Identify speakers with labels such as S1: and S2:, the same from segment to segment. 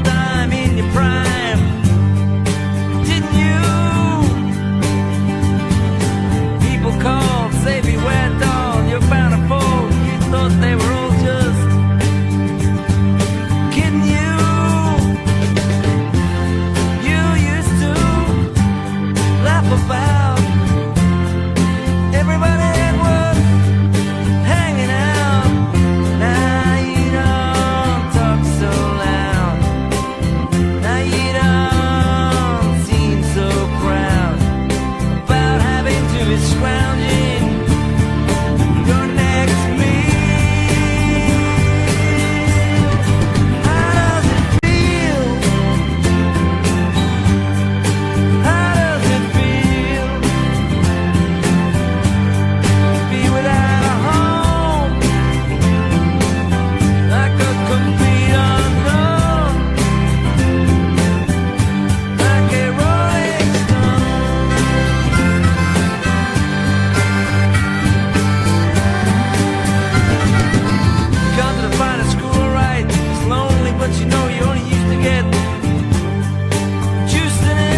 S1: dime in your prime, didn't you? People called, say beware doll, you're bound to fall. You thought they were all just kidding you. You used to laugh about everybody that was hanging out. Now you don't talk so loud. Now you don't seem so proud about having to be scrounging your next meal. How does it feel? How does it feel to be without a home, like a complete unknown, like a rolling stone? Come to the finest school, right? It's lonely, but you know you only used to get juiced in it.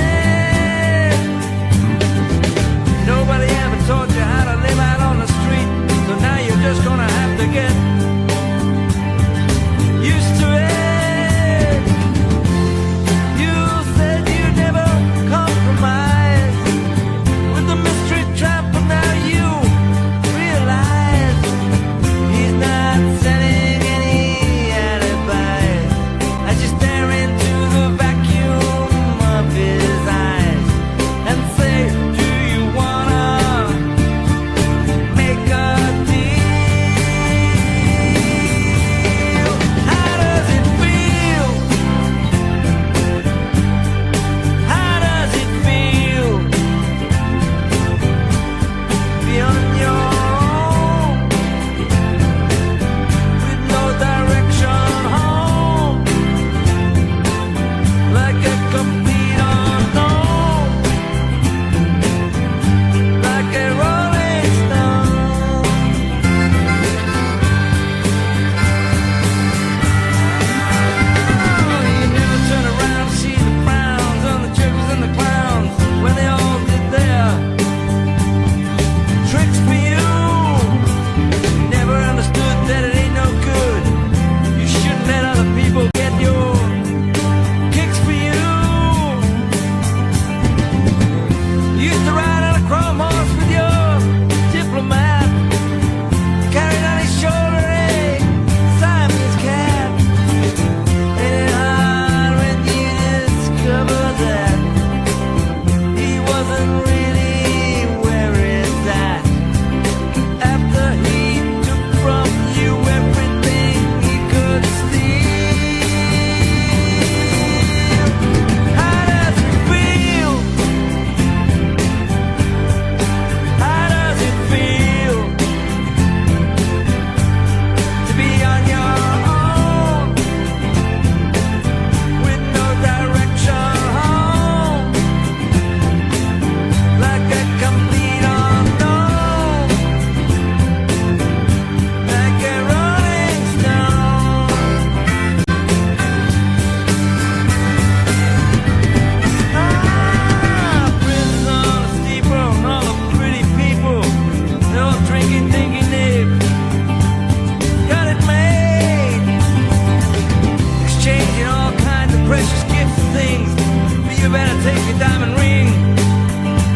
S1: Nobody ever taught you how to live out on the street, so now you're just gonna have to get used to it. You said you'd never compromise with the mystery trap, but now you realize he's not setting any alibis as you stare into the vacuum of his eyes and say, do you wanna make a deal? How does it feel? How does it feel? Be on your own with no direction home, like a complete unknown, like a rolling stone. You never turn around to see the frowns on the jokers and the clowns when they all did their tricks for you. Never understood that it ain't no good. You shouldn't let other people get your kicks for you. You used to ride on a chrome horse with your diplomat, carried on his shoulder a Siamese cat. Ain't it hard when you discover that he wasn't really where it's at after he took from you everything he could steal? How does it feel? How does it feel to be on your own with no direction home, like a complete unknown, like a rolling stone? Prisons on a steeple, and all the pretty people, they're all drinking, thinking they've got it made, exchanging all kinds of precious gifts and things. But you better take your diamond ring,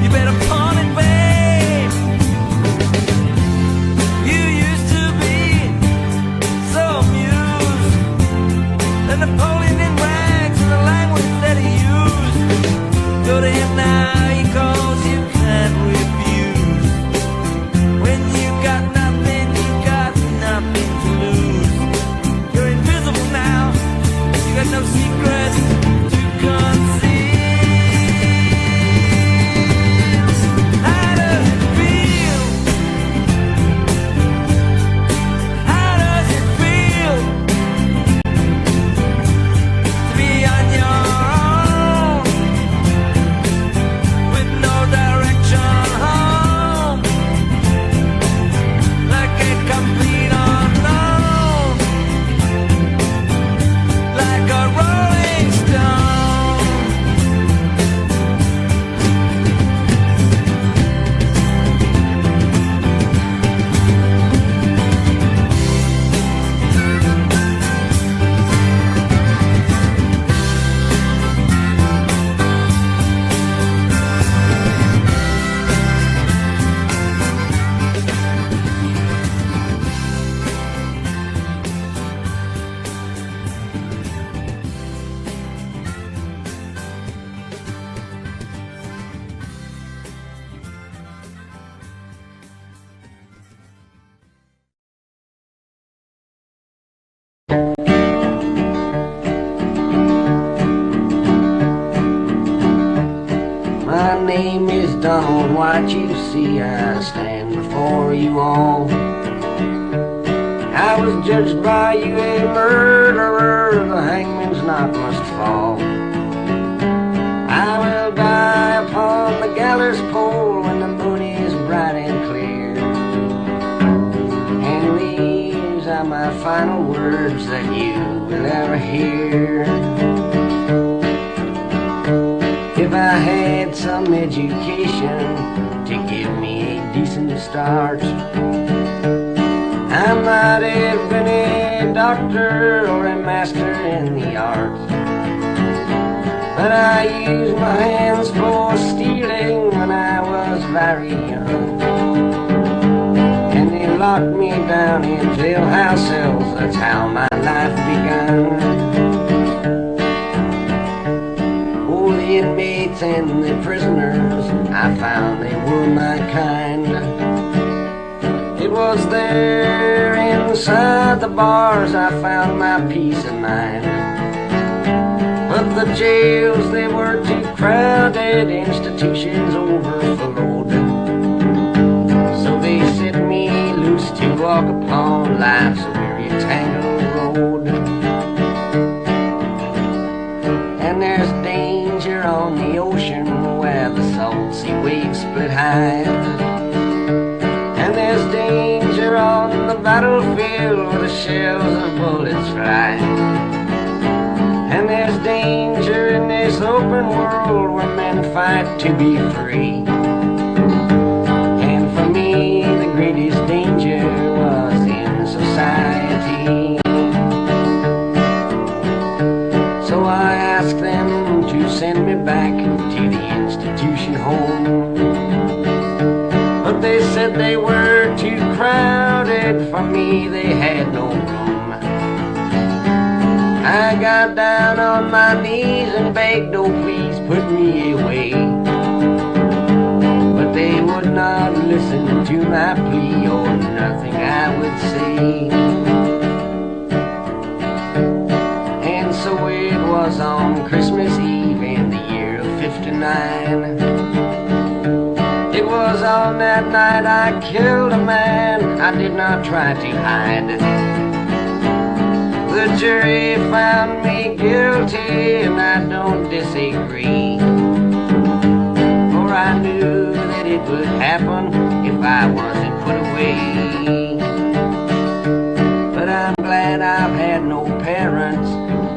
S1: you better pawn it, babe. You used to be so amused that Napoleon in rags and the language that he used. Go to him now, he calls you can't refuse. When you got nothing to lose. You're invisible now, you got no secrets to conceal. How does it feel? How does it feel to be on your own with no direction home, like a complete unknown, like a rolling
S2: My name is Donald White, you see I stand before you all. I was judged by you a murderer, the hangman's knot must fall. I will die upon the gallows pole when the moon is bright and clear. And these are my final words that you will ever hear. If I had some education to give me a decent start, I might have been a doctor or a master in the arts. But I used my hands for stealing when I was very young, and they locked me down in jailhouse cells. That's how my life began. Oh, the inmates and the prisoners, I found they were my kind. It was there inside the bars I found my peace of mind. But the jails, they were too crowded, institutions overflowed. So they set me loose to walk upon life's weary tangled road. And there's danger on the ocean where the salt sea waves split high. And there's danger on the battlefield where the shells of bullets fly. And there's danger in this open world where men fight to be free. And for me, the greatest danger was in society. So I asked them to send me back to the institution home. But they said they were too crowded for me, they had no room. I got down on my knees and begged, oh please put me away. But they would not listen to my plea, or nothing I would say. And so it was on Christmas Eve in the year of '59. It was on that night I killed a man, I did not try to hide. The jury found me guilty, and I don't disagree. For I knew that it would happen if I wasn't put away. But I'm glad I've had no parents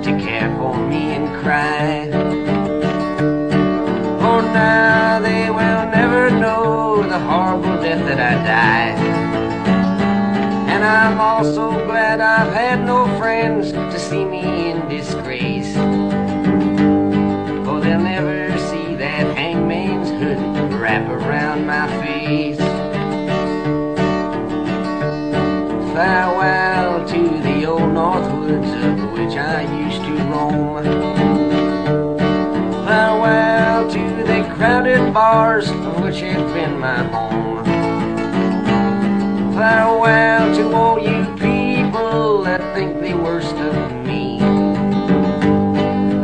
S2: to care for me and cry. For now they will never know the horrible death that I died. And I'm also glad I've had no friends to see me in disgrace. For they'll never see that hangman's hood wrap around my face. Farewell to the old north woods of which I used to roam. Farewell to the crowded bars of which have been my home. Farewell to all you people that think the worst of me.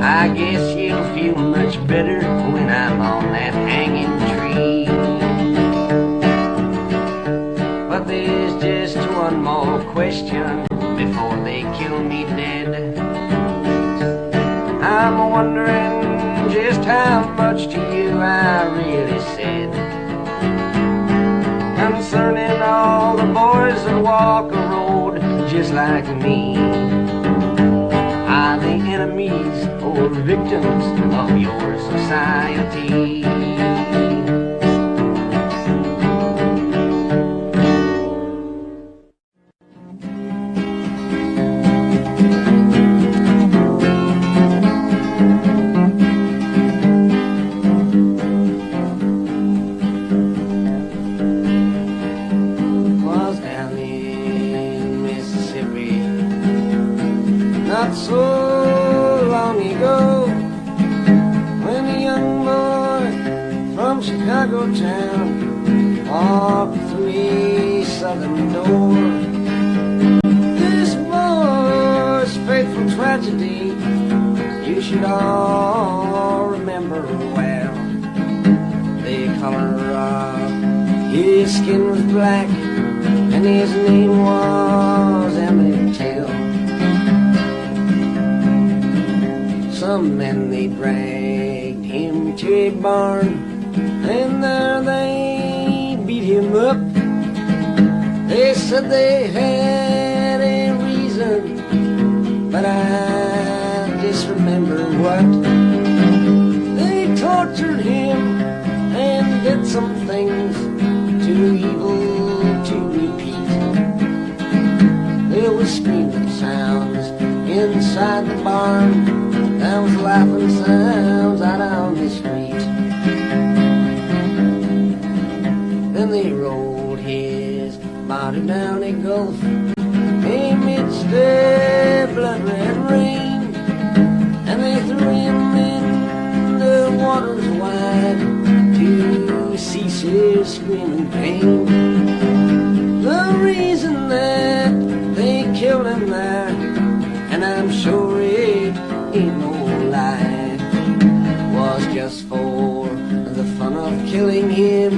S2: I guess you'll feel much better when I'm on that hanging tree. But there's just one more question before they kill me dead. I'm wondering just how much to you I really said concerning all the boys that walk a road just like me. Are they enemies or victims of your society? Not so long ago, when a young boy from Chicago town walked through a southern door. This boy awful tragedy you should all remember well. The color of his skin was black, and his name was Emmett Till. Some men, they dragged him to a barn, and there they beat him up. They said they had a reason, but I just remember what. They tortured him and did some things too evil to repeat. There was screaming sounds inside the barn, there was laughing sounds out on the street. Then they rolled his body down a gulf amidst the blood-red rain, and they threw him in the waters wide to cease his screaming pain. The reason that they killed him there, and I'm sure it ain't no lie, was just for the fun of killing him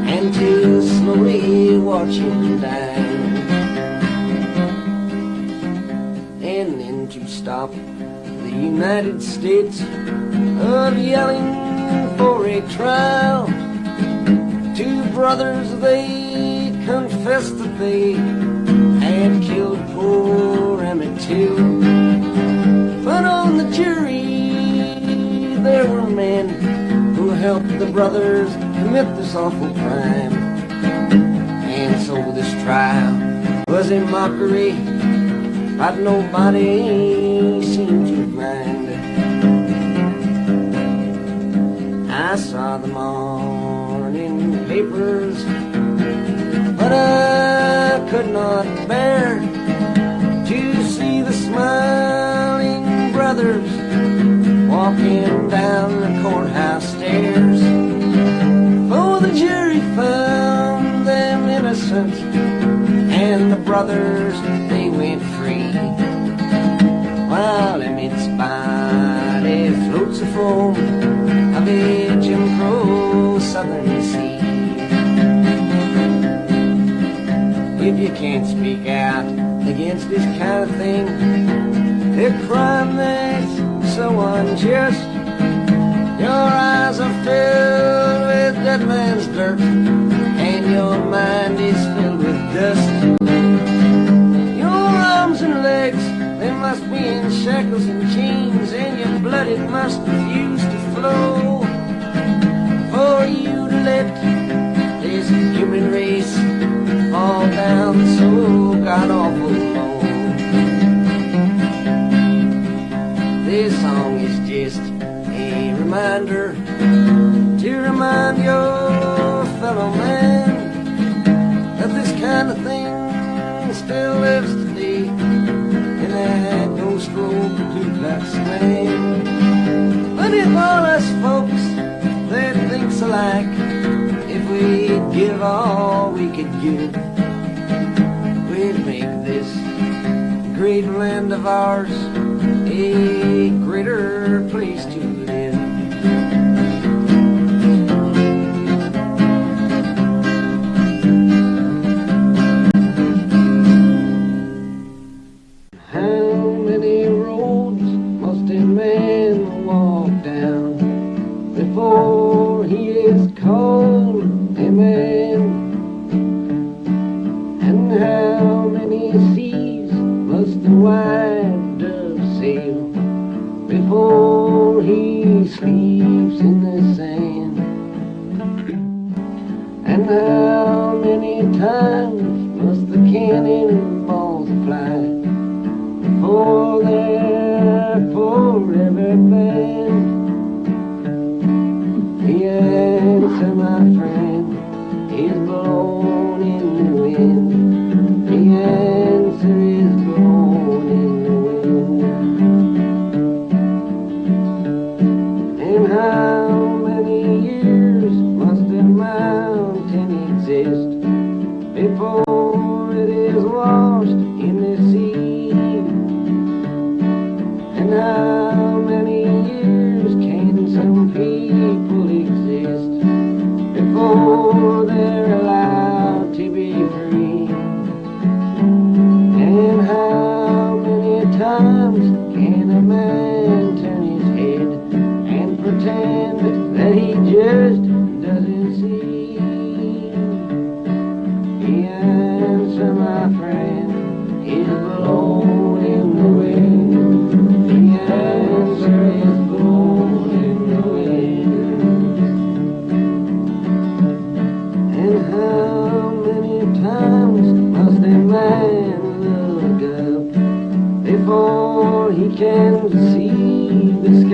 S2: and to slowly watch him die. And then to stop the United States of yelling for a trial, two brothers, they confessed that they had killed poor Emmett Till. But on the jury there were men who helped the brothers commit this awful crime. And so this trial was a mockery, but nobody seemed to mind. I saw the morning papers, but I could not bear to see the smiling brothers walking down the courthouse stairs. For the jury found them innocent, and the brothers, they went free, while Emmett's body floats a foam of a Jim Crow southern sea. If you can't speak out against this kind of thing, a crime that's so unjust, your eyes are filled with dead man's dirt, and your mind is filled with dust. Your arms and legs, they must be in shackles and chains, and your blood, it must refuse to flow, for you to let this human race fall down so god-awful low. This song is just a reminder to remind your fellow man that this kind of thing still lives today in that ghost road Ku Klux Klan. But if all us folks that thinks alike, if we'd give all we could give, we'd make this great land of ours a greater place to live. How many roads must a man walk down before he is called a man? And how many seas must the white dove sail before he sleeps in the sand? And how many times must the cannonballs fly before they're forever banned? The answer, my friend, is blown in the wind. The answer is blown in the wind. And how many years must a mountain exist before it is washed in the sea?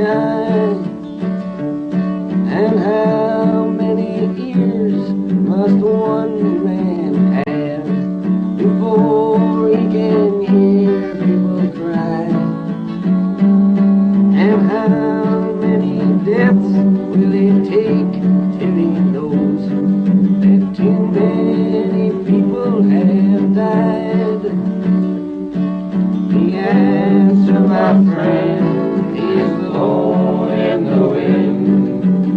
S2: night. And how many ears must one man have before he can hear people cry? And how many deaths will it take till he knows that too many people have died? The answer, my friend, is blowing in the wind.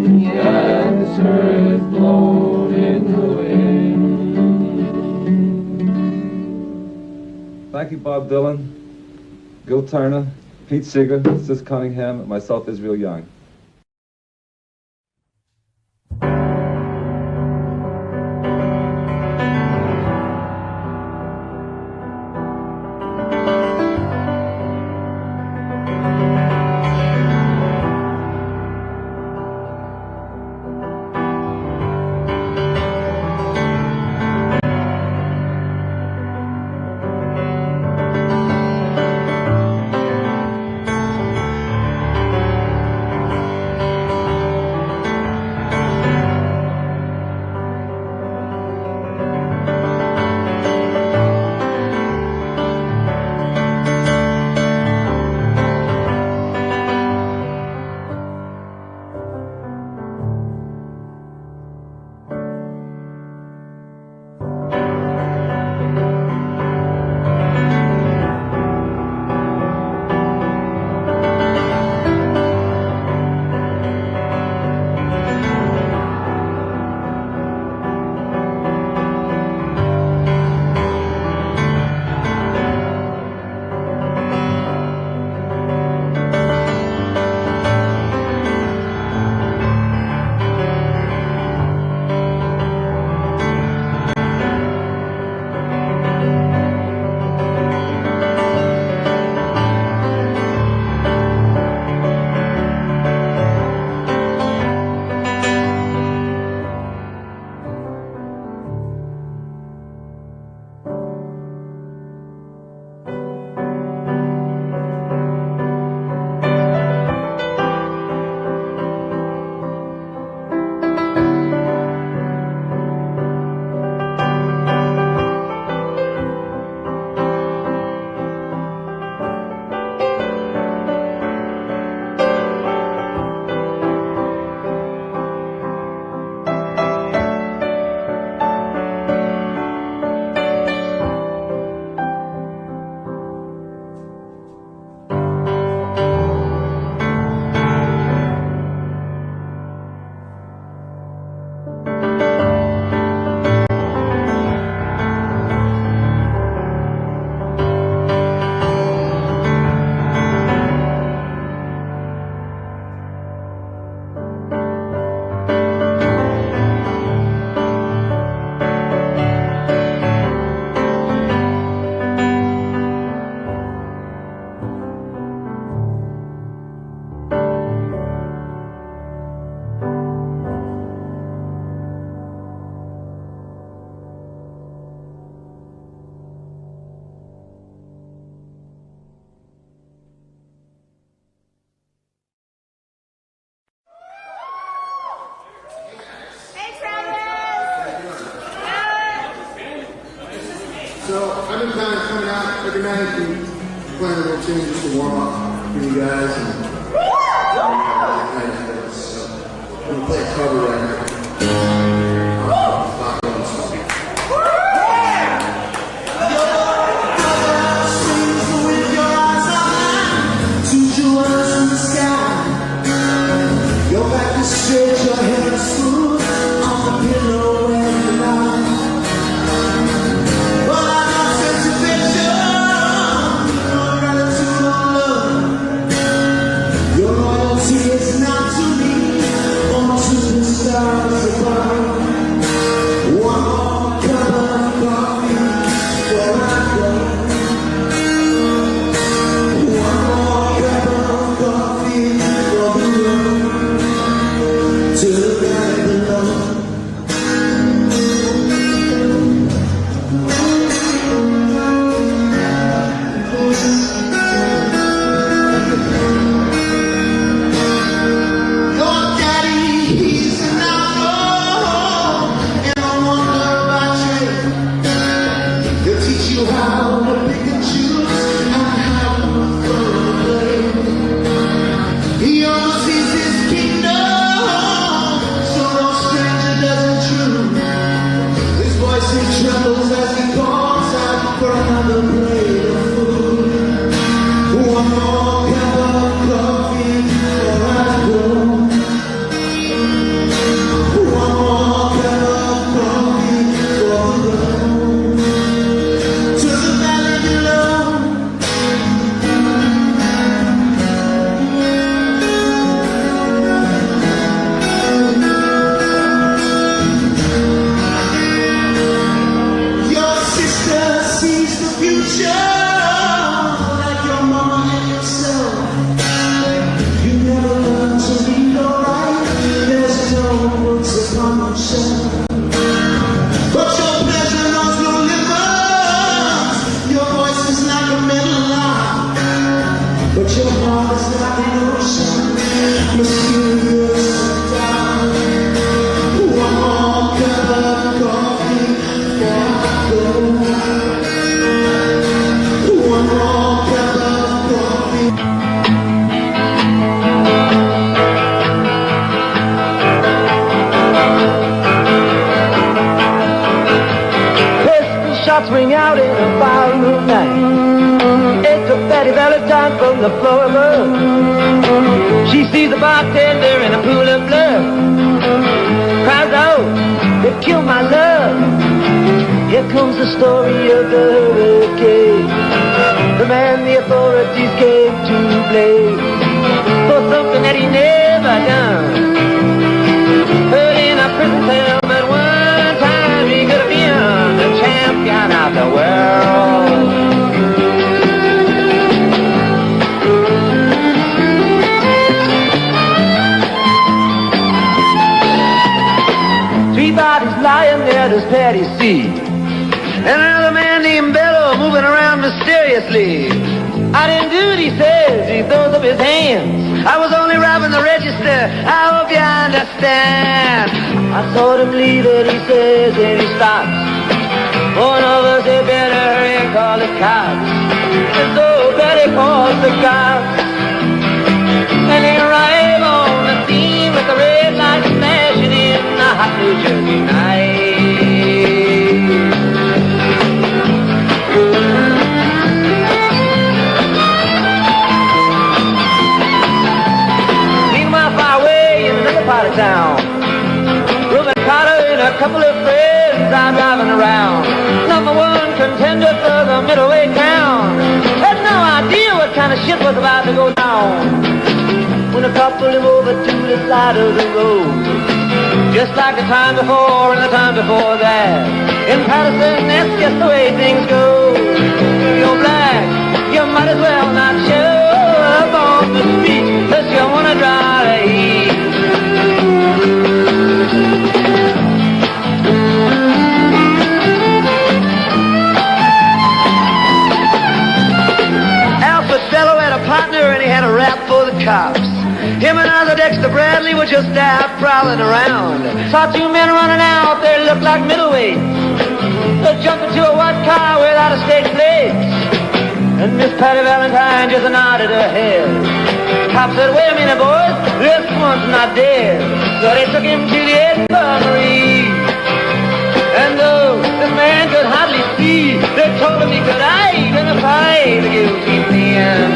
S2: The answer is blowing in the wind.
S3: Thank you, Bob Dylan, Gil Turner, Pete Seeger, Sis Cunningham, and myself, Israel Young.
S4: So I've been kind of coming out every night and playing a little tune just to warm up for you guys. And so I'm going to play a cover right now. BobDylan song. Your back is straight, your hair is smooth on the pillow when you lie. But I lost anticipation, your gratitude on love. Your loyalty is not to me, or to the stars.
S5: sees his kingdom, so no stranger doesn't intrude. His voice he trembles as he calls out for another plate of food. One more cup of coffee before I go. One more cup of coffee before I go. To the valley below. Your sister sees the future like your mama and yourself. You never learn to read or write. There's no books upon your shelf. But your pleasure knows no limits. Your voice is like a metal line. But your heart is like an ocean, mysterious and dark. One more cup of coffee before I go. One more cup of coffee.
S1: Pistol shots ring out in a ballroom night. It's a Betty Valentine from the floor above. She sees the bartender in a pool of blood. Cries out, they killed my love. Here comes the story of the hurricane. The man the authorities came to blame for something that he never done. Put in a prison cell, but one time he could have been the champion of the world. Three bodies lying there, does Patty see? And another man named Bello moving around mysteriously. I didn't do it, he says, he throws up his hands. I was only robbing the register, I hope you understand. I saw him leave it, he says, and he stops. One of us had better hurry and call the cops. And so Betty calls the cops. And they arrive on the scene with the red light flashing in the hot New Jersey night. Meanwhile, far away in another part of town, Reuben Carter and a couple of friends are driving around. Number one contender for the middleweight crown. Had no idea what kind of shit was about to go down. When a cop pulled him over to the side of the road, just like the time before and the time before that. In Patterson, that's just the way things go. You're black, you might as well not show up on the street unless you wanna dry the heat. Alfred Bello had a partner and he had a rap for the cops. Him and other Dexter Bradley were just out prowling around. Saw two men running out, they looked like middleweights. They jumped into a white car without a state plate. And Miss Patty Valentine just nodded her head. Cop said, wait a minute, boys, this one's not dead. So they took him to the infirmary. And though the man could hardly see, they told him he could identify the guilty man.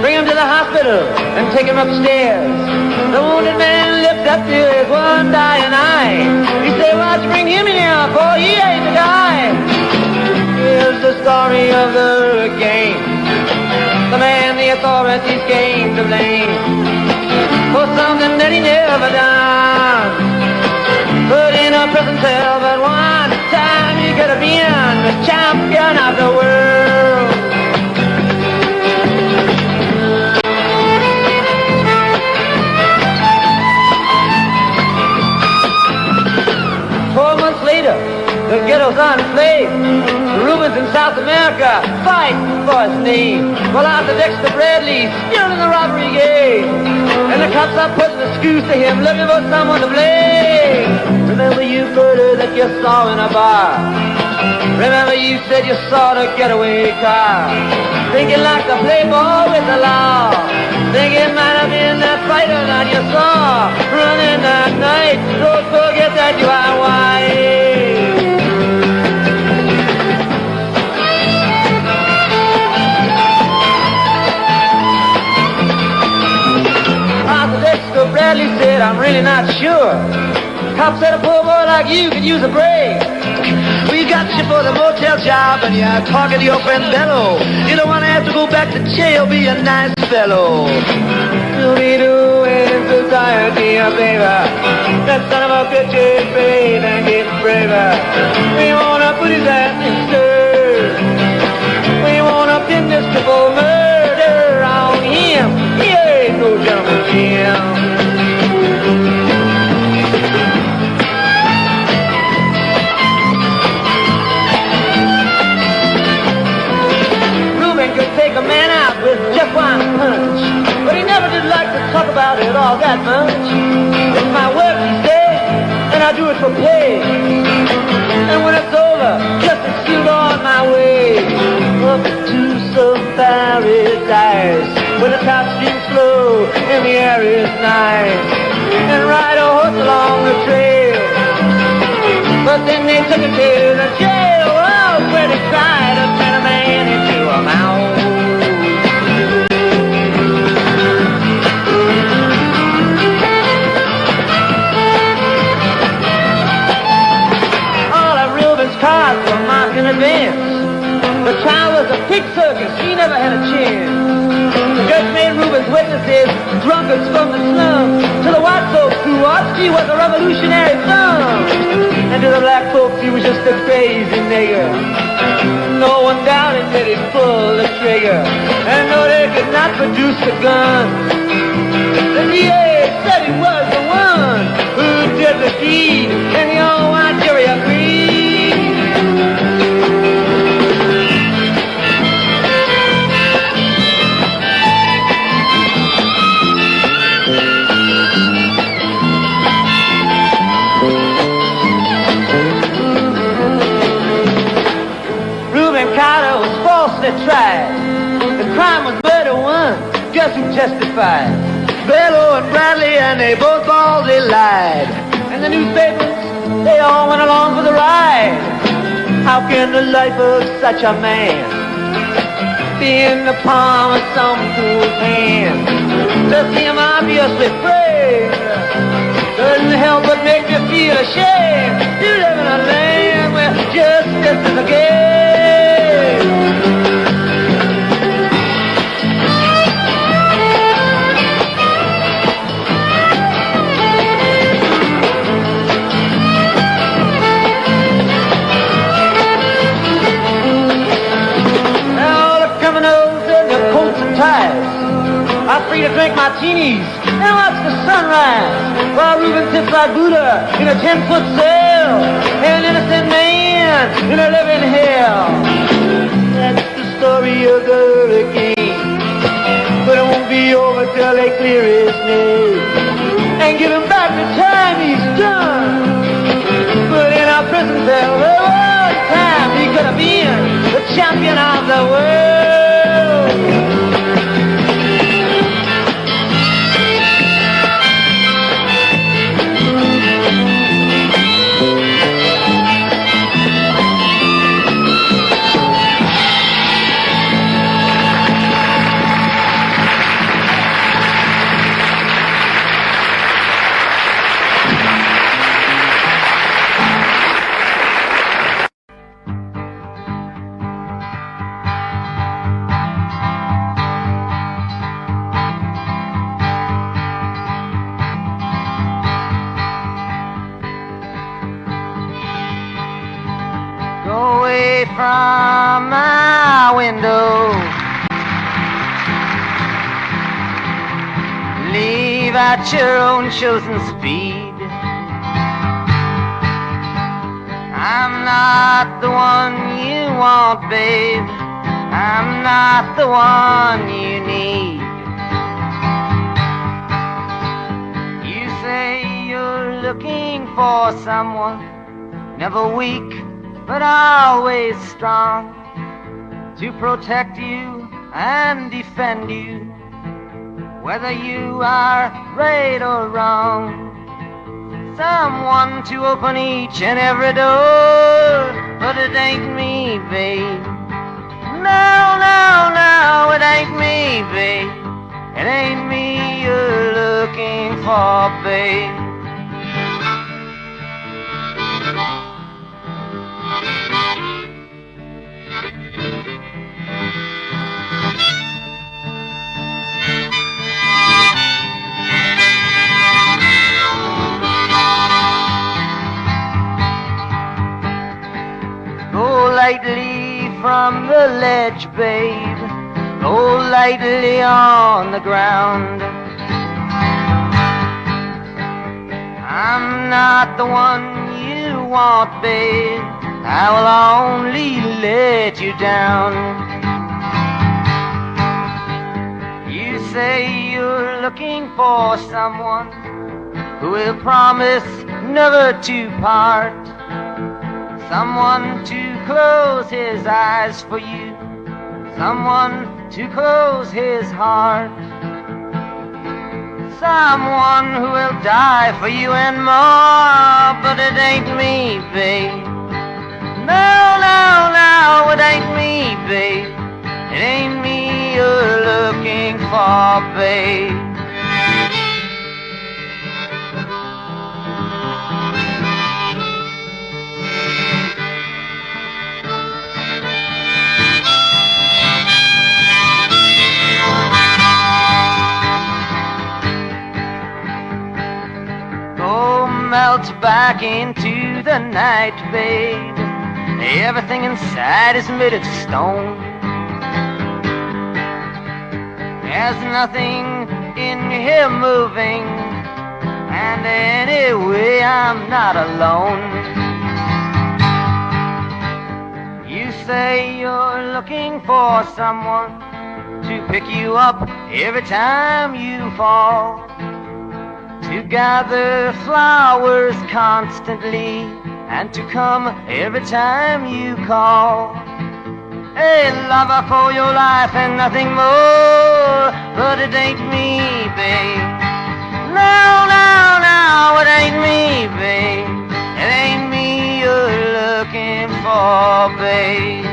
S1: Bring him to the hospital and take him upstairs. The wounded man lifted up to his one dying eye. He said, why'd you bring him in here, for he ain't the guy. Here's the story of the hurricane. The man the authorities came to blame for something that he never done. Put in a prison cell, but one time he could have been the champion of the world. 4 months later, the ghetto's on its way. Rubens in South America fighting for his name. Well, after Dexter Bradley, still in the robbery game. And the cops are putting the screws to him, looking for someone to blame. Remember you murder that you saw in a bar. Remember you said you saw the getaway car. Thinking like the playboy with the law. Think it might have been that fighter that you saw running that night. Don't forget that you are white. Arthur Dexter Bradley said, I'm really not sure. Cop said a poor boy like you could use a break. We got you for the motel job and you're talking to your friend Bello. You don't want to have to go back to jail, be a nice fellow. You'll be doing society a favor. That son of a bitch is brave and getting braver. We want to put his ass in stir. We want to pin this triple murder on him. He ain't no gentleman, Jim. Take a man out with just one punch, but he never did like to talk about it all that much. It's my work, he said, and I do it for pay. And when it's over, just excuse on my way up to some paradise where the top streams flow and the air is nice, and ride a horse along the trail. But then they took it to the jail, oh, where they tried to turn a man into a mouse. Cars were marked in advance. The trial was a pig circus, he never had a chance. The judge made Reuben's witnesses drunkards from the slums. To the white folks who watched, he was a revolutionary son. And to the black folks, he was just a crazy nigger. No one doubted that he'd pull the trigger. And no, they could not produce the gun. The DA said he was the one who did the deed, and the old white jury agreed. Tried. The crime was murder one. Guess who testified? Bello and Bradley, and they both baldly lied. And the newspapers, they all went along for the ride. How can the life of such a man be in the palm of some fool's hand? To see him obviously framed doesn't help but make me feel ashamed. You live in a land where justice is a game. I'm free to drink martinis and watch the sunrise while Reuben sits like Buddha in a 10-foot cell, an innocent man in a living hell. That's the story of the hurricane, but it won't be over till they clear his name and give him back the time he's done. But in our prison cell, there was time he could have been the champion of the world. From my window, leave at your own chosen speed. I'm not the one you want, babe.
S2: I'm not the one you need. You say you're looking for someone, never weak, but always strong, to protect you and defend you, whether you are right or wrong. Someone to open each and every door, but it ain't me, babe. No, no, no, it ain't me, babe. It ain't me you're looking for, babe. Go lightly from the ledge, babe. Go lightly on the ground. I'm not the one you want, babe. I will only let you down. You say you're looking for someone who will promise never to part, someone to close his eyes for you, someone to close his heart, someone who will die for you and more. But it ain't me, babe. No, no, no, it ain't me, babe. It ain't me you're looking for, babe. Melt back into the night, babe. Everything inside is made of stone. There's nothing in here moving, and anyway I'm not alone. You say you're looking for someone to pick you up every time you fall, to gather flowers constantly, and to come every time you call. A lover for your life and nothing more. But it ain't me, babe. No, no, no, it ain't me, babe. It ain't me you're looking for, babe.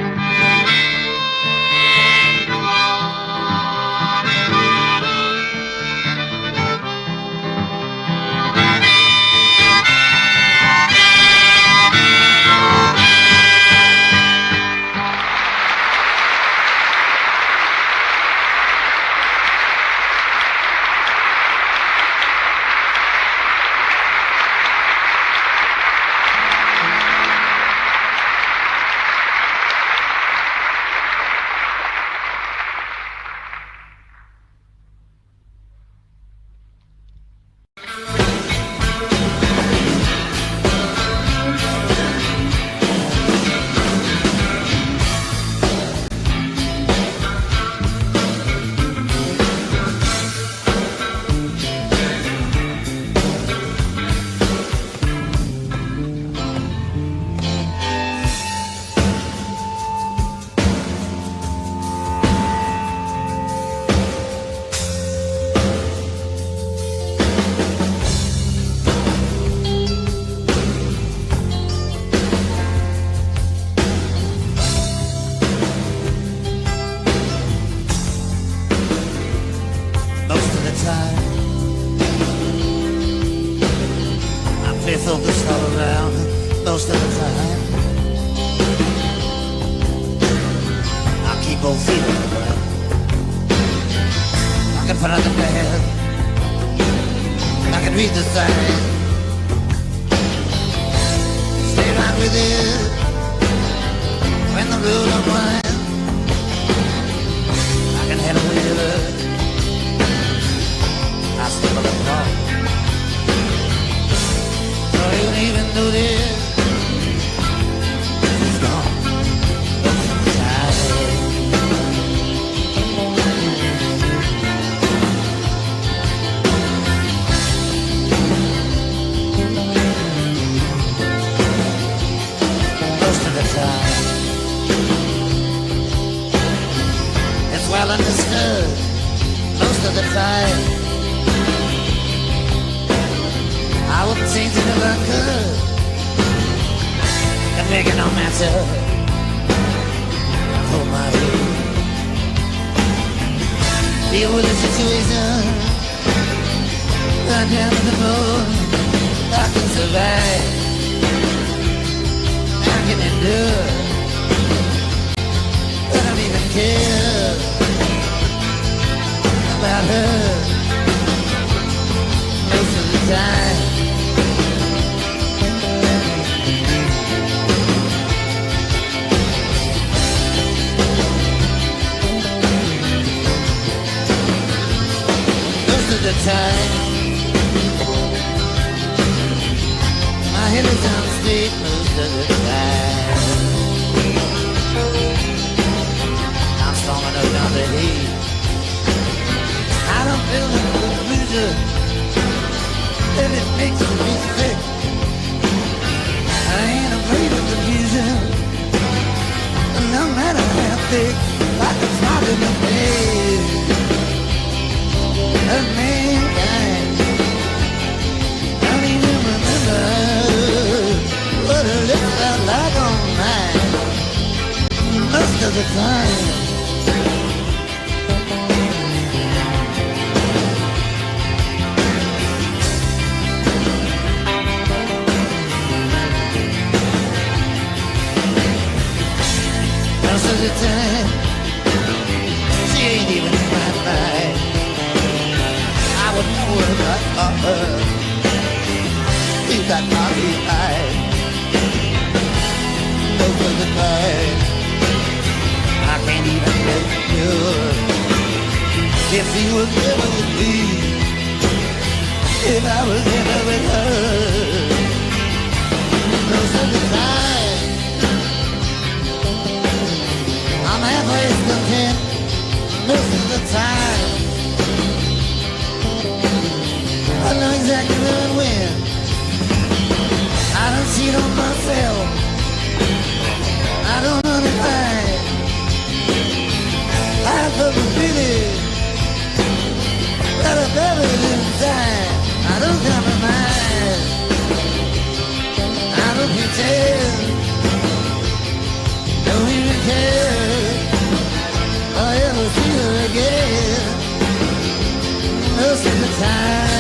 S1: all understood most of the time. I wouldn't change it if I could. And make it no matter. Hold my head. Deal with the situation. Run down to the road. I can survive. I can endure. I don't even care about her most of the time. Most of the time, my head is on straight most of the time. I'm strong enough not to hate. I don't feel the confusion, and it makes me sick. I ain't afraid of confusion, no matter how thick. I can smile in the face of mankind. Don't even remember what her lips felt like on mine. Most of the time. Most of the time, she ain't even in my mind. I would know if I saw her. She got coffee eyes. Most of the time, I can't even get sure if she was ever with me, if I was ever with her. Most of the time, I'm halfway content. Most of the time, I know exactly where and when. I don't cheat on myself. I don't unify. I feel the feeling that I buried inside. I don't compromise. I don't pretend. Don't even care. I ever see her again. Most of the time.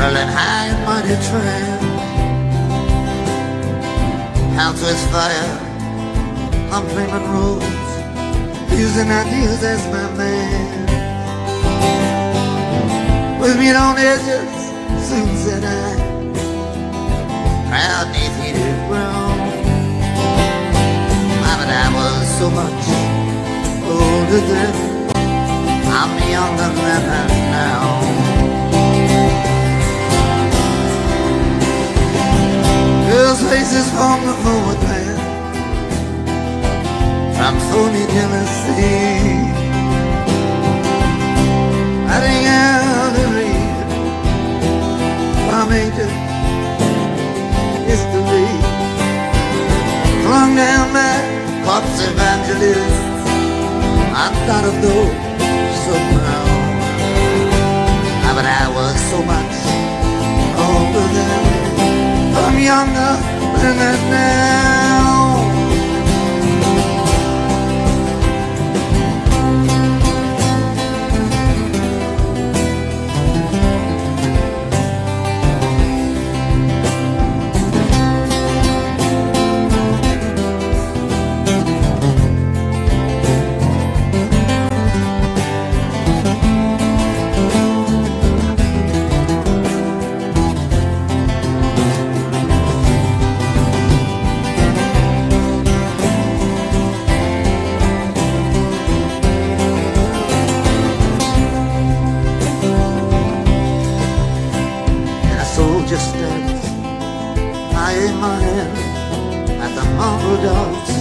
S5: rolling high and mighty tram, hounds with fire on Plymouth roads, using ideas as my man. With me on edges, soon said I, proud neath heated ground. But I was so much older then, I'm younger than I now. Girls' faces from the forward path, from phony Tennessee, hiding out to read from ancient history, flung down by corpse evangelists. I thought of those somehow, but I was so much older then, I'm younger than that now. Just stands high in my hand at the mongrel dogs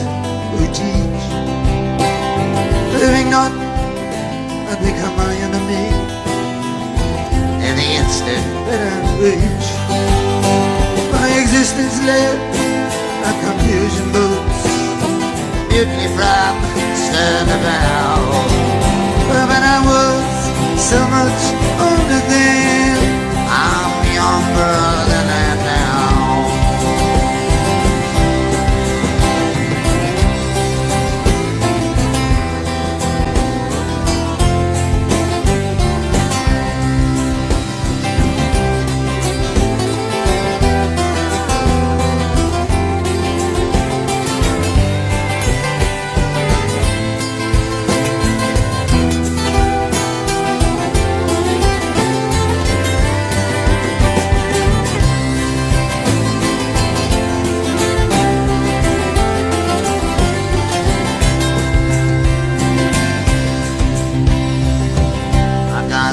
S5: who teach, living not and become my enemy in the instant that I reach. My existence led a confusion boots, mutiny from stern about. But I was so much older then, I'm younger than that now.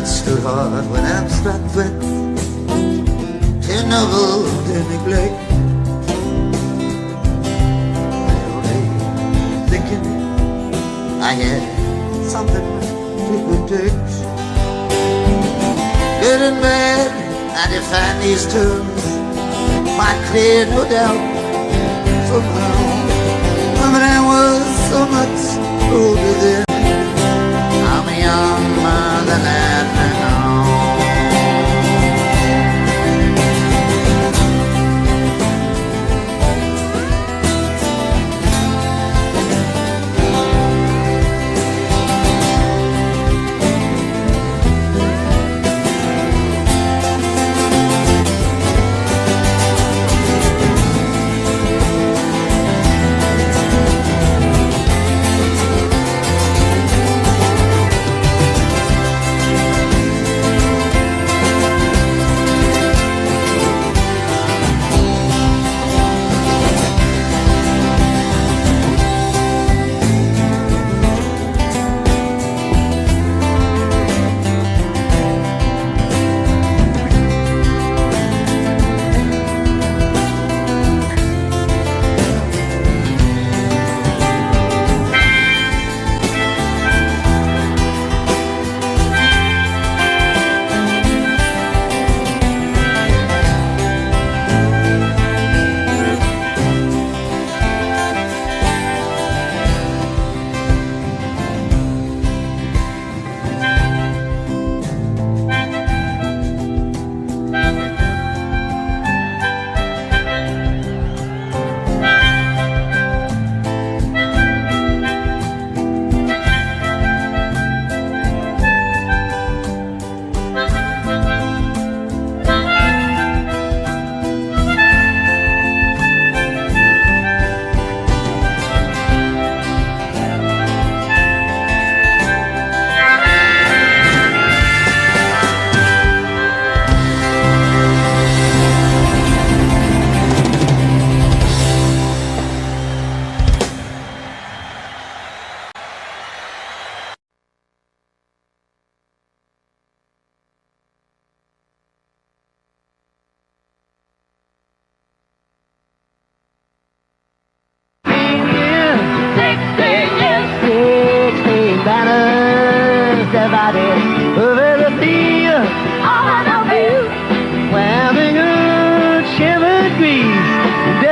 S5: Stood hard when abstract threat, too noble to neglect. Only thinking I had something to protect. Good and bad, I define these terms quite clear, no doubt, somehow. But I was so much older then, I'm younger than that now.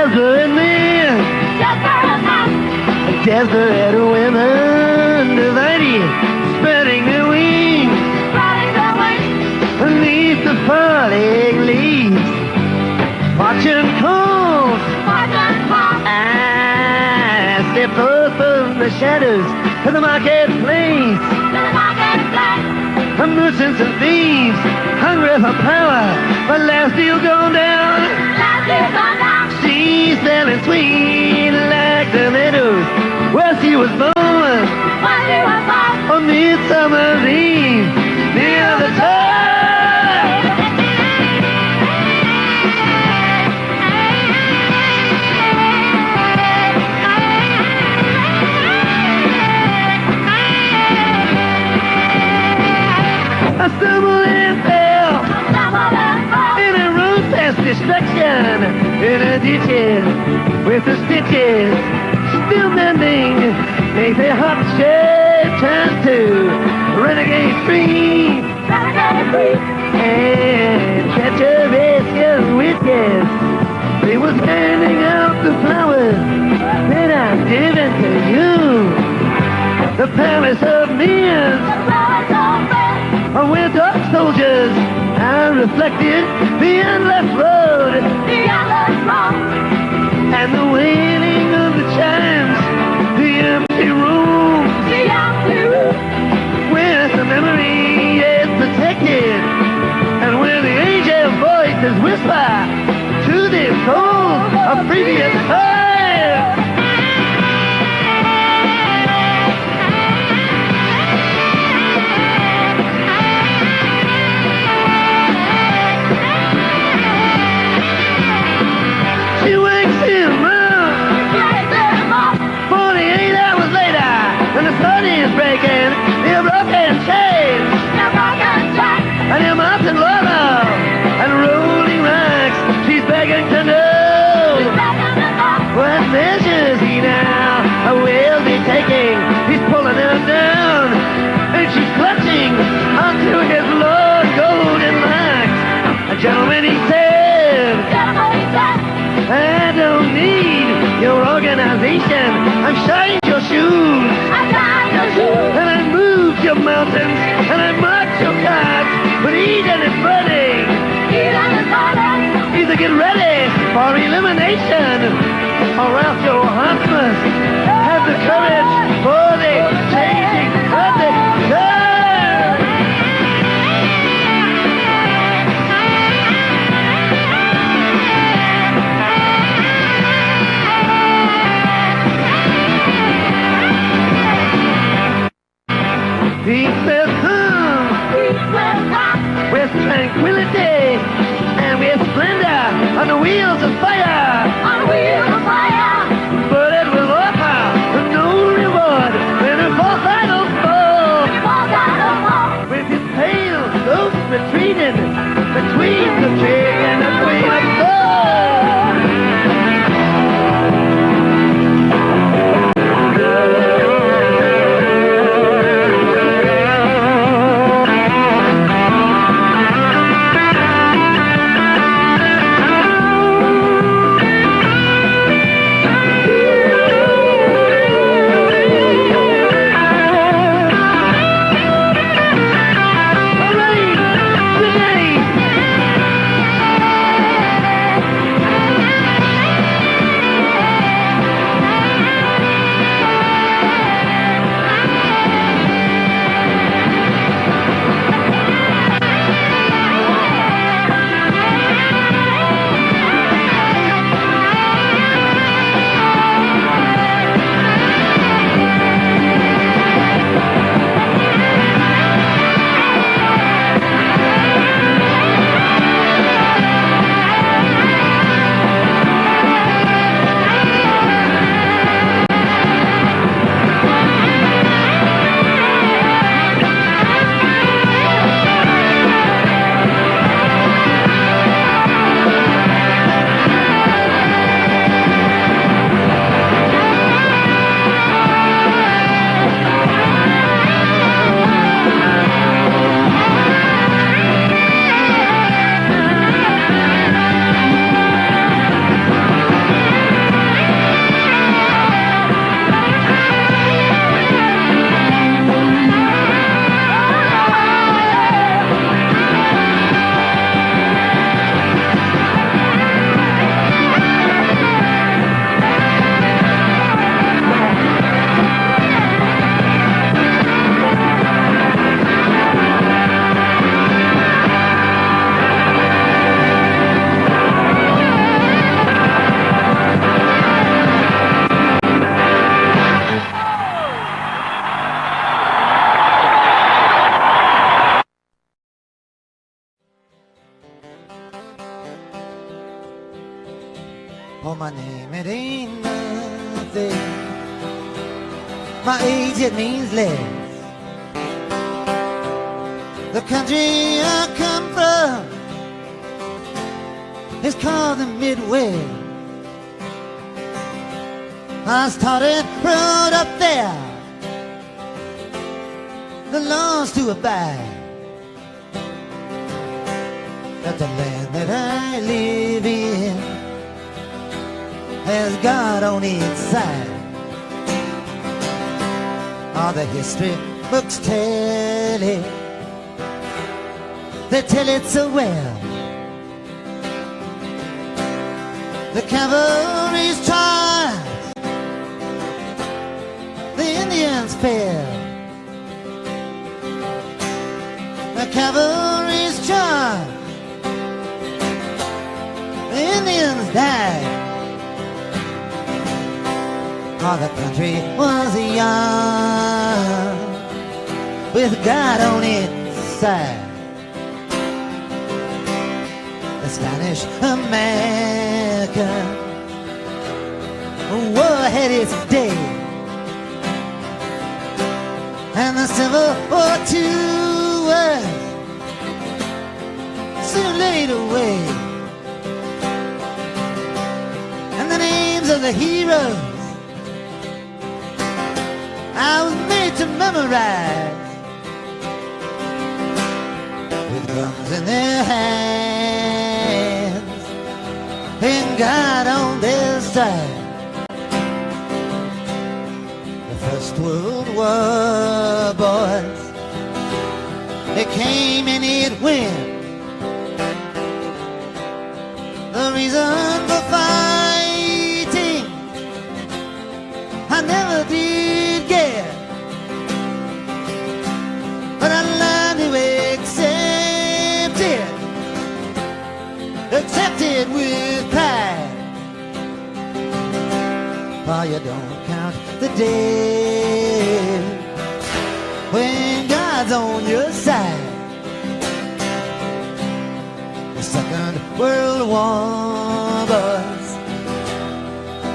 S5: desperate men, desperate women, divided, spreading their wings beneath the falling leaves. Fortune calls, I step forth from the shadows to the marketplace. Merchants and thieves, hungry for power, but last deal gone down. She's selling sweet like the meadows where she was born. On Midsummer's Eve, near the town. I stumbled and fell in a road past destruction, in a ditches with the stitches still mending. Make the hot shade turn to renegade free, and catch a biscuit witches. They was handing out the flowers that I've given to you. The palace of men, where dark soldiers I reflected the endless road, and the wailing of the chimes, the empty room, where the memory is protected, and where the angel voices whisper to the souls of previous times. She wakes him up 48 hours later, and the sun is breaking the broken chains, and your mountain lava and rolling rocks. She's begging to know what measures he now will be taking. He's pulling her down, and she's clutching onto his long golden locks. A gentleman, he said, I don't need your organization. I've shined your shoes, and I moved your mountains, and I marked your cards. But Eden is burning. Either get ready for elimination, or else your heart must have the courage for the changing of the curve. Peace will come with tranquility and with splendor on the wheels of fire. But it will offer no reward when a
S1: Oh, my name, it ain't nothing. My age, it means less. The country I come from is called the Midwest. I started right up there, the laws to abide. But the land that I live in has God on its side. All the history books tell it, they tell it so well. The cavalry's charge, the Indians fell. The cavalry's charge, the Indians died. Oh, the country was young, with God on its side. The Spanish American war had its day, and the Civil War too was soon laid away. And the names of the heroes I was made to memorize, with guns in their hands and God on their side. The First World War, boys, it came and it went. The reason for fighting I never did get, but I learned to accept it with pride. For you don't count the days when God's on your side. The Second World War, boys,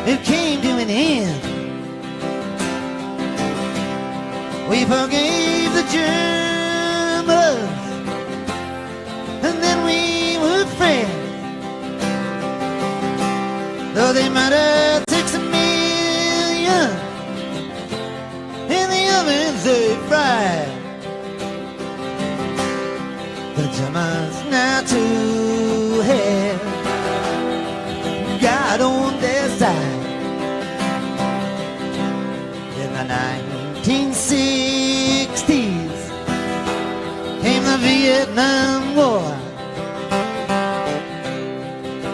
S1: it came to an end. We forgave the Germans, and then we were friends. Though they murdered 6 million in the ovens they fried. The Germans now too have God on their side. In the 1960s came the Vietnam War.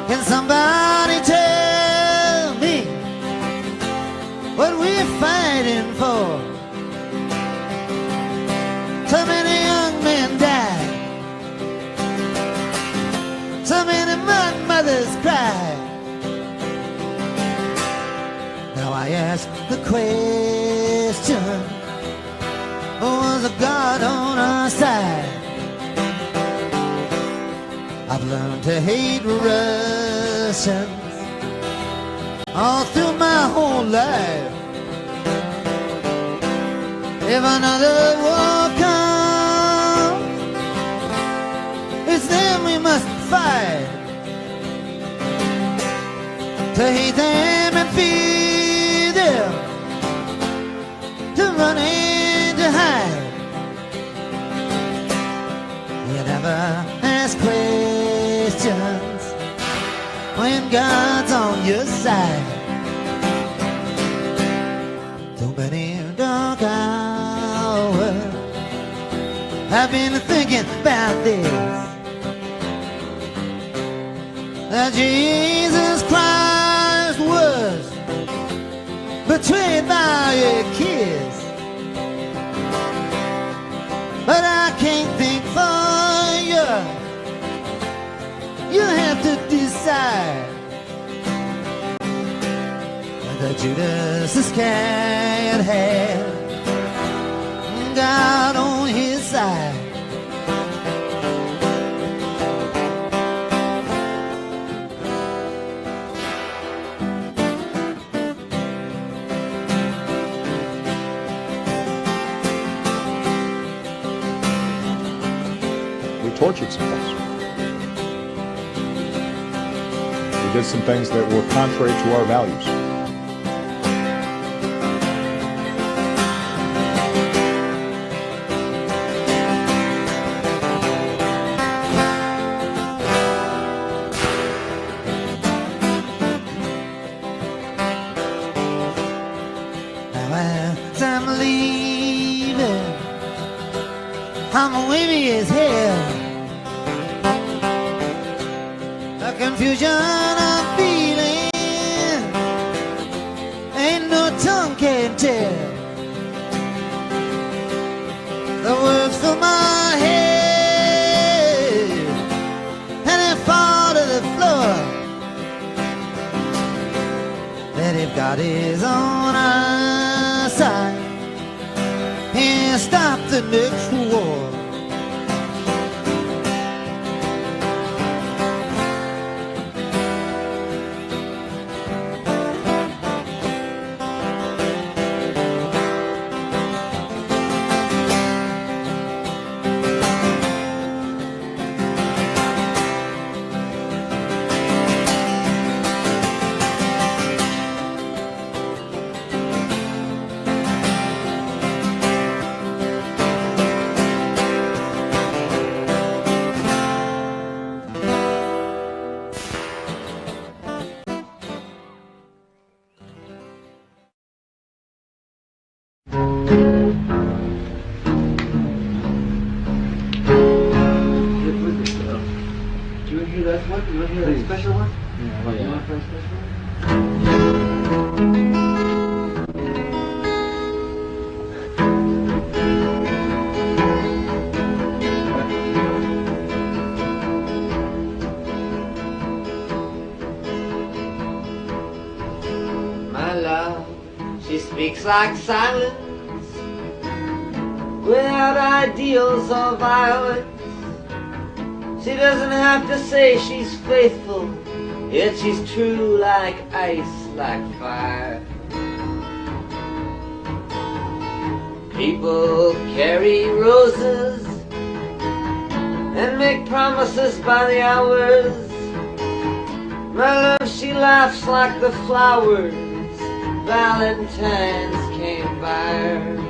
S1: Can somebody tell me what we're fighting for? So many young men died, so many mothers cried. Now I ask the question, was a God on our side? I've learned to hate Russians all through my whole life. If another war comes, it's them we must fight. To hate them and fear them, to run and to hide. You never ask questions when God's on your side. So many dark hours I've been thinking about this, that Jesus Christ was betrayed by a kiss. But I can't think for you. You have to decide whether Judas Iscariot had God on his side.
S6: tortured some folks. We did some things that were contrary to our values.
S1: As I'm leaving, I'm wavy as hell. A confusion I'm feeling, ain't no tongue can tell. The words fill my head and they fall to the floor. That if God is on our side, he'll stop the next war. My love, she speaks like silence, without ideals or violence. She doesn't have to say she's faithful, yet she's true like ice, like fire. People carry roses and make promises by the hours. My love, she laughs like the flowers Valentine's came by her.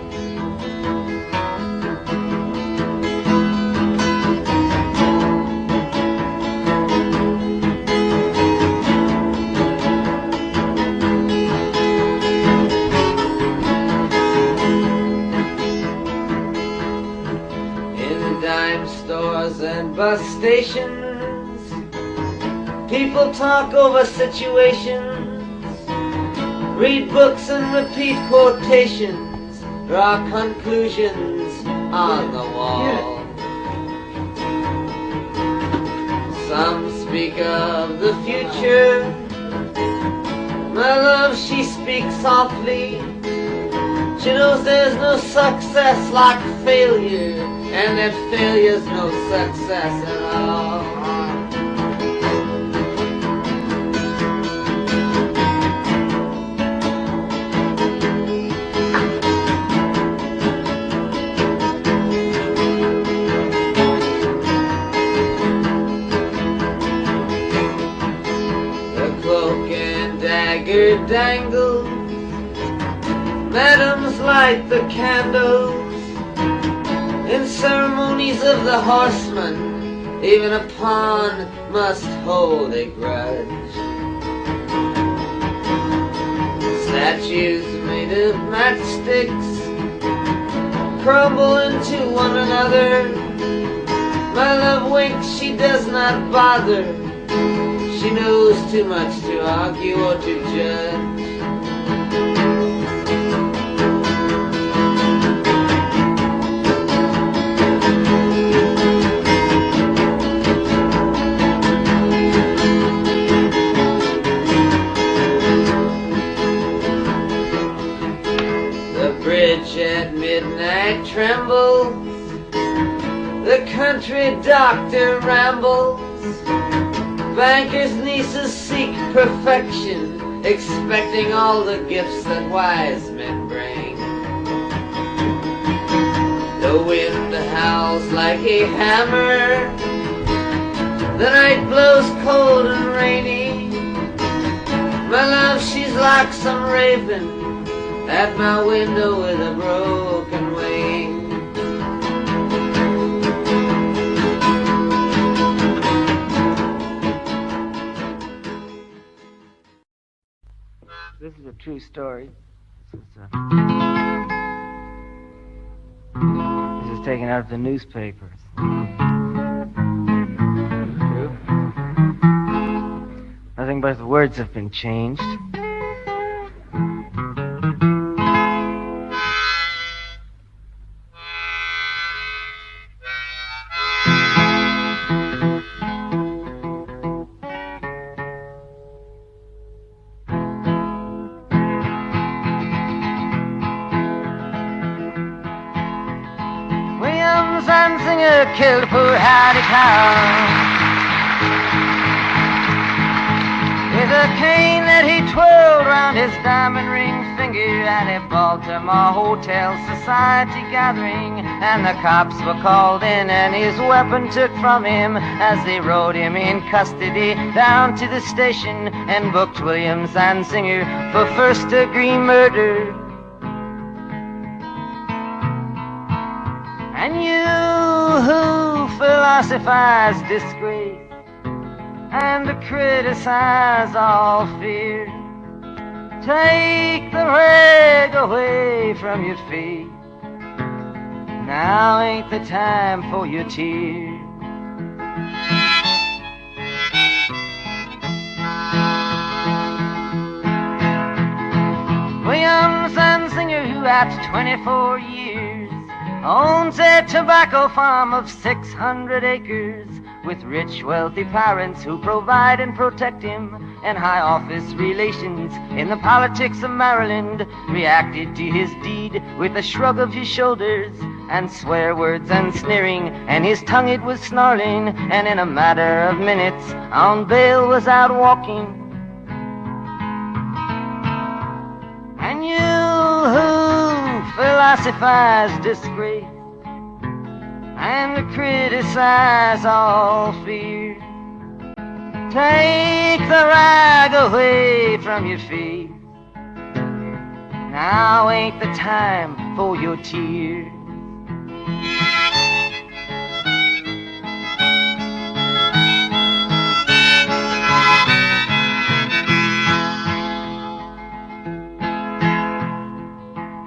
S1: Stores and bus stations, people talk over situations, read books and repeat quotations, draw conclusions on the wall. Some speak of the future. My love, she speaks softly. She knows there's no success like failure, and that failure's no success at all. The cloak and dagger dangle, madams light the candles. In ceremonies of the horseman, even a pawn must hold a grudge. Statues made of matchsticks crumble into one another. My love winks, she does not bother. She knows too much to argue or to judge. At midnight trembles, the country doctor rambles, bankers' nieces seek perfection, expecting all the gifts that wise men bring. The wind howls like a hammer,
S2: The night blows cold and rainy. My love, she's like some raven at my window with a broken wing. This is a true story. This is taken out of the newspapers. True. Nothing but the words have been changed. Killed poor Hattie Clown with a cane that he twirled round his diamond ring finger at a Baltimore Hotel Society gathering. And the cops were called in and his weapon took from him as they rode him in custody down to the station and booked William Zanzinger for first-degree murder. And you who philosophize disgrace and criticize all fear, take the rag away from your feet. Now ain't the time for your tears. William Zanzinger, who at 24 years owns a tobacco farm of 600 acres, with rich, wealthy parents who provide and protect him, and high office relations in the politics of Maryland, reacted to his deed with a shrug of his shoulders, and swear words and sneering, and his tongue it was snarling, and in a matter of minutes on bail was out walking. And you who philosophize disgrace and criticize all fear, take the rag away from your feet. Now ain't the time for your tears.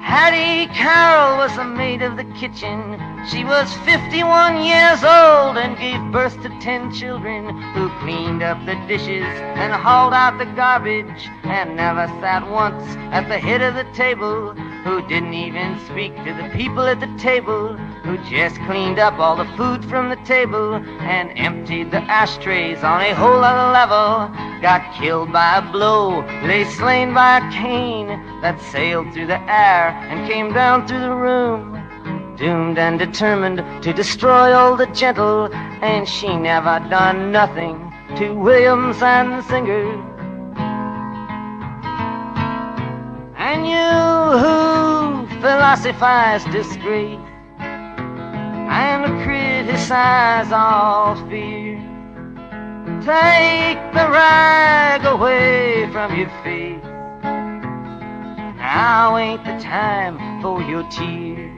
S2: Hattie Carroll was the maid of the kitchen. She was 51 years old and gave birth to 10 children, who cleaned up the dishes and hauled out the garbage, and never sat once at the head of the table, who didn't even speak to the people at the table, who just cleaned up all the food from the table and emptied the ashtrays on a whole other level, got killed by a blow, lay slain by a cane that sailed through the air and came down through the room, doomed and determined to destroy all the gentle, and she never done nothing to William Zanzinger. And you who philosophize disgrace and criticize all fear, take the rag away from your face. Now ain't the time for your tears.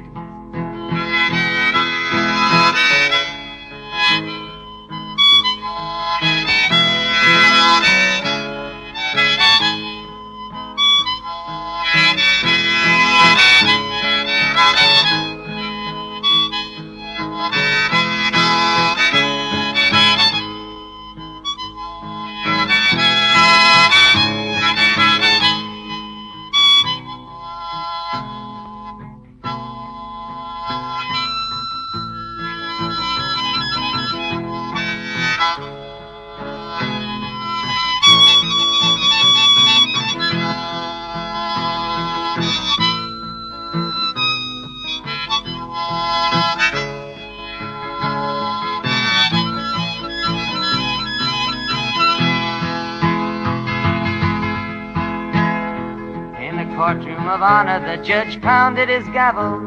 S2: Courtroom of honor, the judge pounded his gavel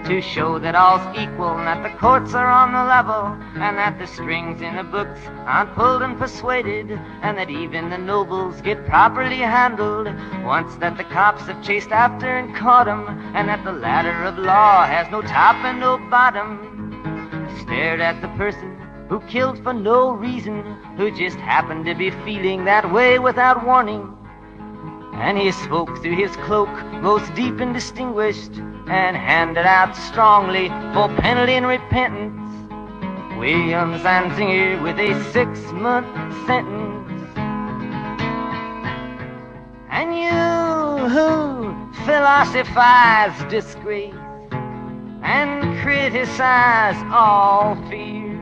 S7: to show that all's equal and that the courts are on the level and that the strings in the books aren't pulled and persuaded and that even the nobles get properly handled once that the cops have chased after and caught 'em and that the ladder of law has no top and no bottom. Stared at the person who killed for no reason, who just happened to be feeling that way without warning. And he spoke through his cloak, most deep and distinguished, and handed out strongly for penalty and repentance Williams and Zinger with a 6-month sentence. And you who philosophize disgrace and criticize all fears,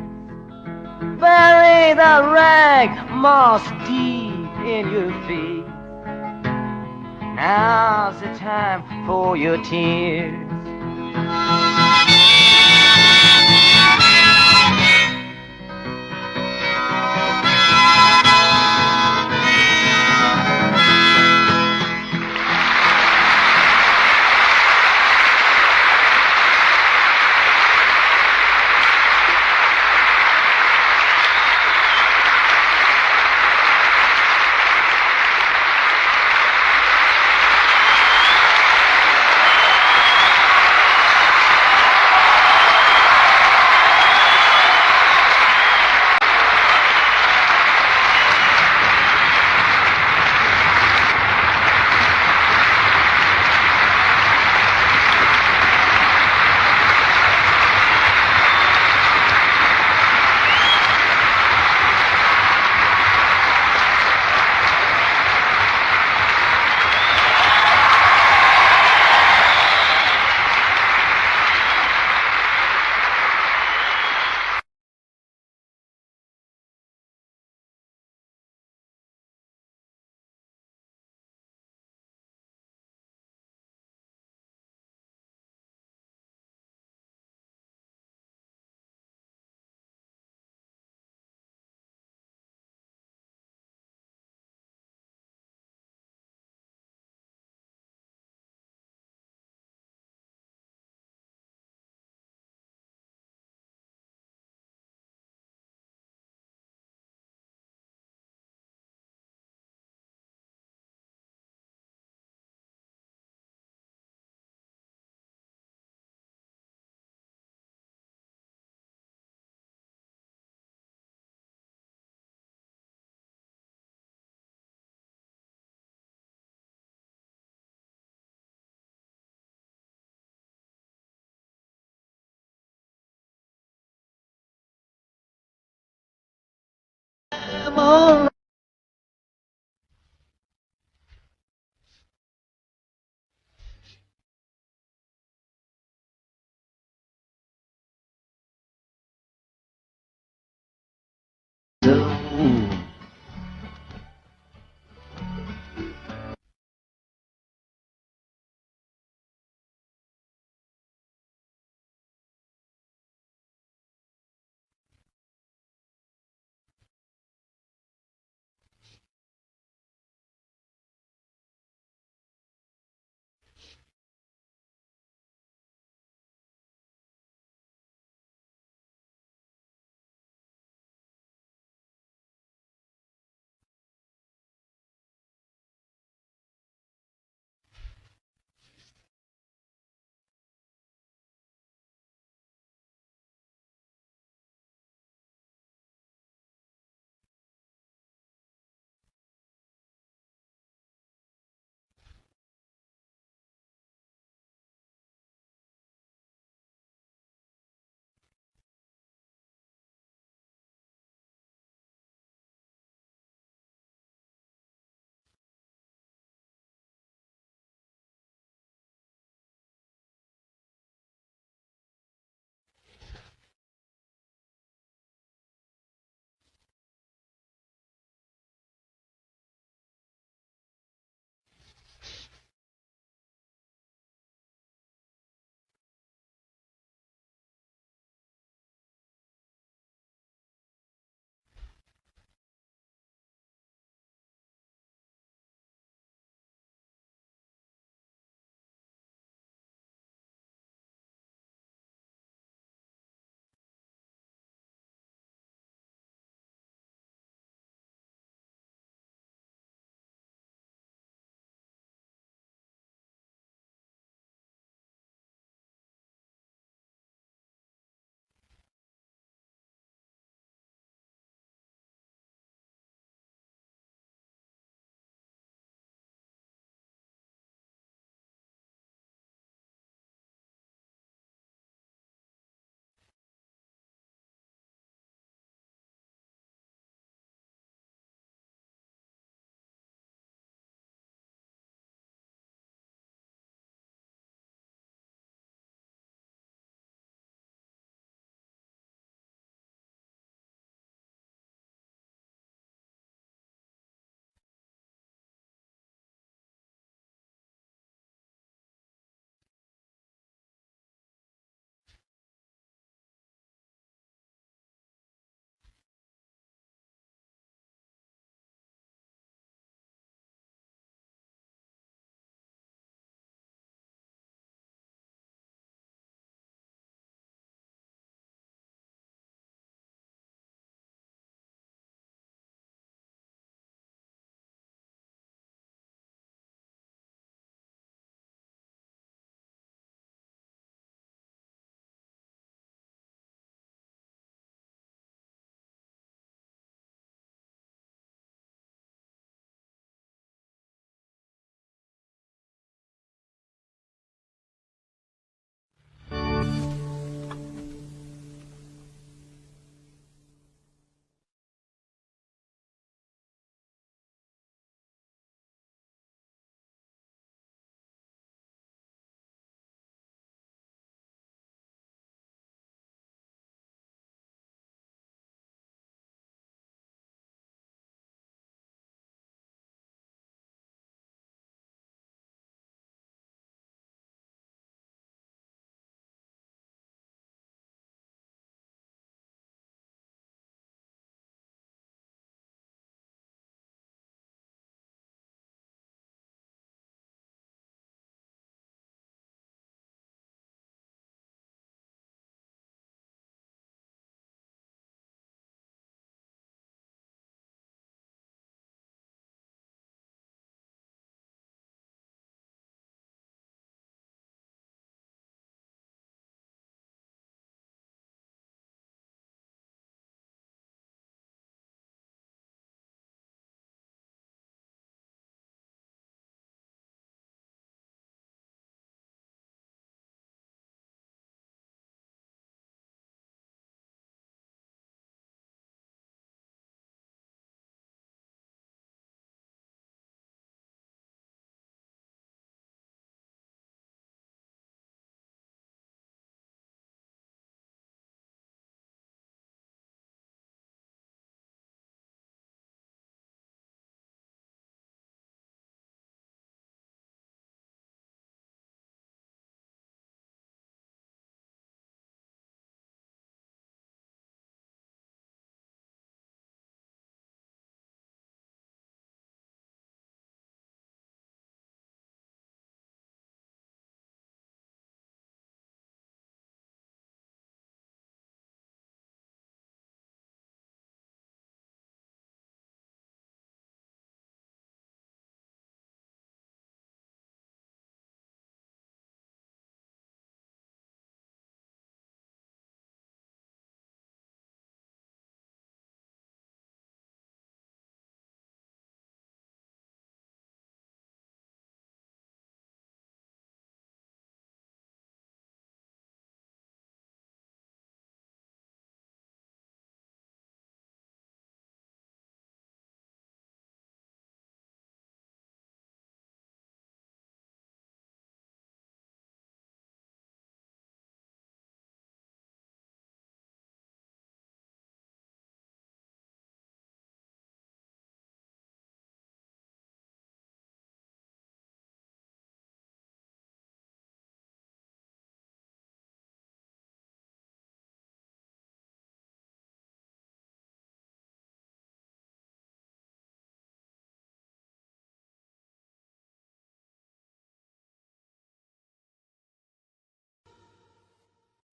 S7: bury the rag moss deep in your face. Now's the time for your tears.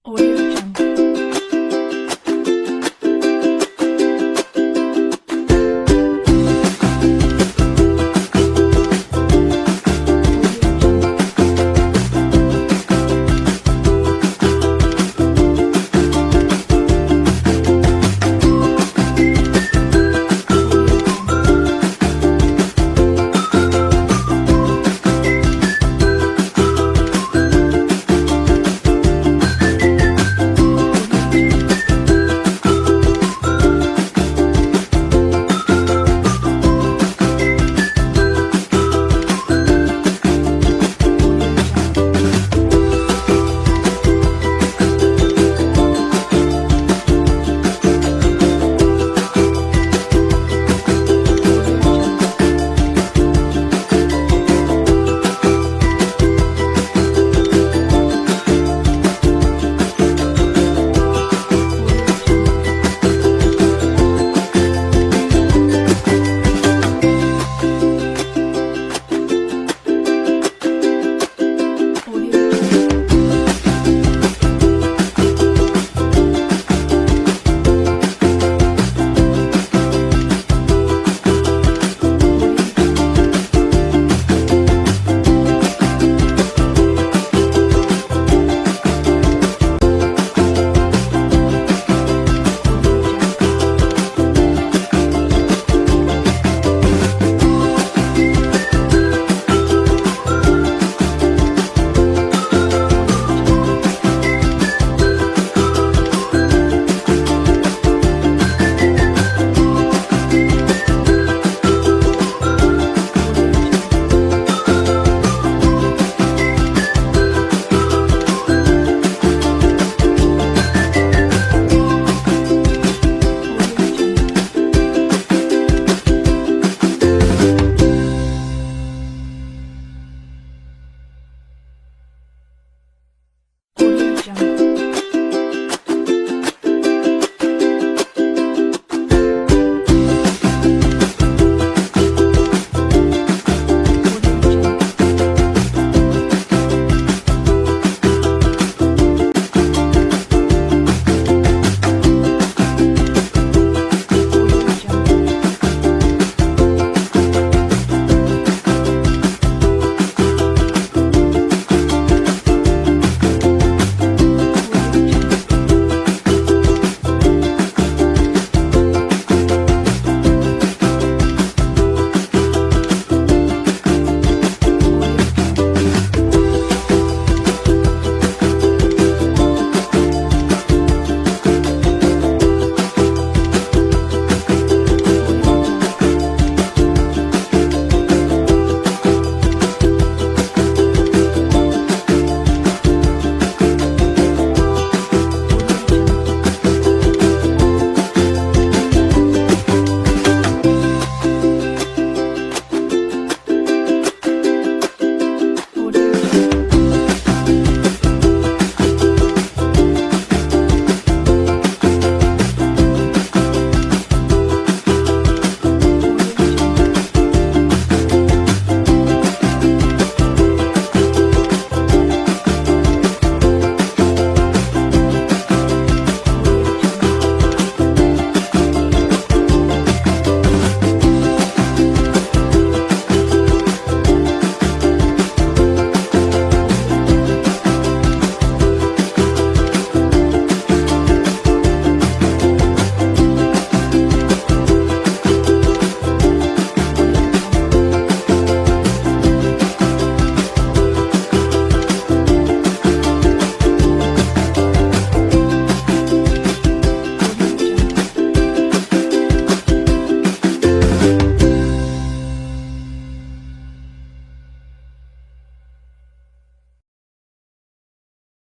S8: Audio